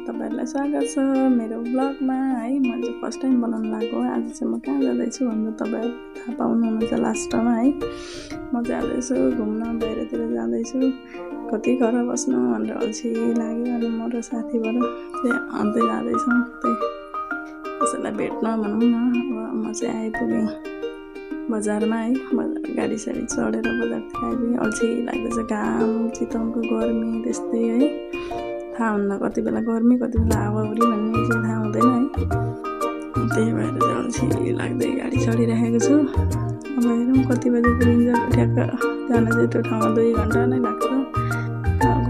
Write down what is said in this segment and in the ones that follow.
तपाईहरुलाई स्वागत छ मेरो ब्लगमा है। म चाहिँ फर्स्ट टाइम बनाउन लागेको। आज चाहिँ म कहाँ जाँदैछु भन्दा तपाईहरु थाहा पाउनुहुन्छ लास्टमा है। म जाँदैछु घुम्न, बाहिरतिर जाँदैछु। कति घर बस्नु भनेर अल्छी लाग्यो अनि म र साथीबाट चाहिँ अन्दै जाँदैछौँ। कसैलाई भेट्न भनौँ न। अब म चाहिँ आइपुगेँ बजारमा है। बजार गाडी साडी चढेर बजारतिर आइपुगेँ। अल्छी लाग्दैछ, घाम चितवनको गर्मी त्यस्तै है। थाहा हुन्न कति बेला गर्मी कति बेला हावाहुरी भन्ने चाहिँ थाहा हुँदैन है। त्यही भएर चाहिँ अल्छी लाग्दै गाडी चढिरहेको छु। अब हेरौँ कति बजे पुगिन्छ। ठ्याक्क जान चाहिँ त्यो ठाउँमा 2 घन्टा नै लाग्छ।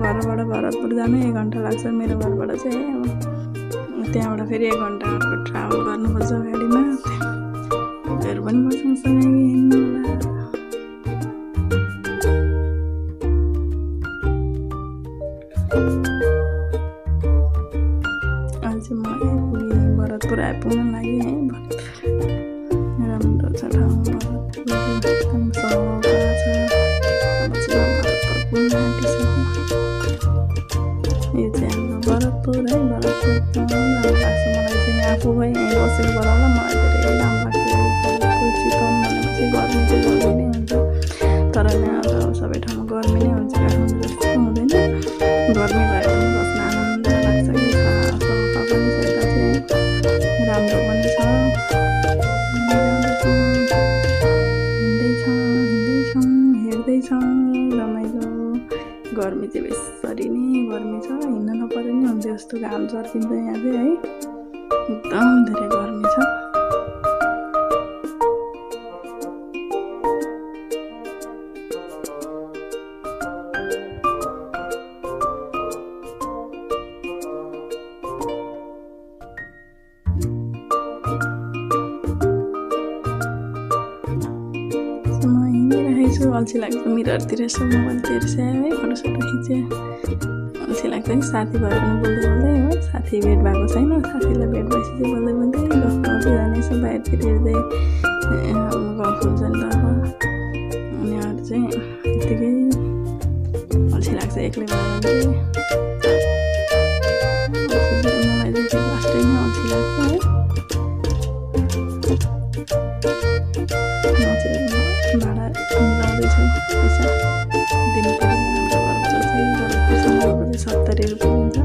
घरबाट भरतपुर जानु 1 घन्टा लाग्छ मेरो घरबाट चाहिँ। अब त्यहाँबाट फेरि 1 घन्टाको ट्राभल गर्नुपर्छ गाडीमा। तपाईँहरू पनि मसँगसँगै हिँड्नुहोला। आज म आइपुगेँ, भरतपुर आइपुग्न लागि है। राम्रो छ ठाउँ भरतपुर, एकदम सफा छ। अब चाहिँ भरतपुर पुग्न आँटिसक्यो। यो चाहिँ हाम्रो भरतपुर है। भरतपुर एकदम राम्रो लाग्छ मलाई चाहिँ। आफू भए यहीँ बसेको भएर होला मलाई धेरै राम्रो लाग्छ। भरतपुर चितवन भनेपछि गर्मी चाहिँ गर्मी नै हुन्छ। तर यहाँ त सबै ठाउँमा गर्मी नै हुन्छ, काठमाडौँ जस्तो हुँदैन। गर्मी भए पनि बस्न आनन्द लाग्छ कि सफा पनि छ यता चाहिँ, राम्रो पनि छ। हिँड्दैछौँ हेर्दैछौँ रमाइलो। गर्मी चाहिँ बेसरी नै गर्मी छ, हिँड्न नपरे नि हुन्छ जस्तो। घाम चर्किन्छ यहाँ चाहिँ है, एकदम धेरै गर्मी छ। अल्छी लाग्छ मिररतिर यसो मोबाइलतिर है फोटोसोटो खिचेँ। अल्छी लाग्छ कि साथी भएर पनि बोल्दै बोल्दै हो। साथी भेट भएको छैन, साथीलाई भेट भएपछि चाहिँ बोल्दै बोल्दै गफ गर्दै जाने। यसो बाहिरतिर हेर्दै गफ हुन्छ नि त अब। अनि अरू चाहिँ यत्तिकै अल्छी लाग्छ एक्लै भयो भने चाहिँ। मलाई चाहिँ लास्टै नै अल्छी लाग्छ है। म चाहिँ भाडा मिलाउँदैछु, पैसा दिनु पर्यो। हाम्रो घरबाट चाहिँ 70 रुपियाँ हुन्छ।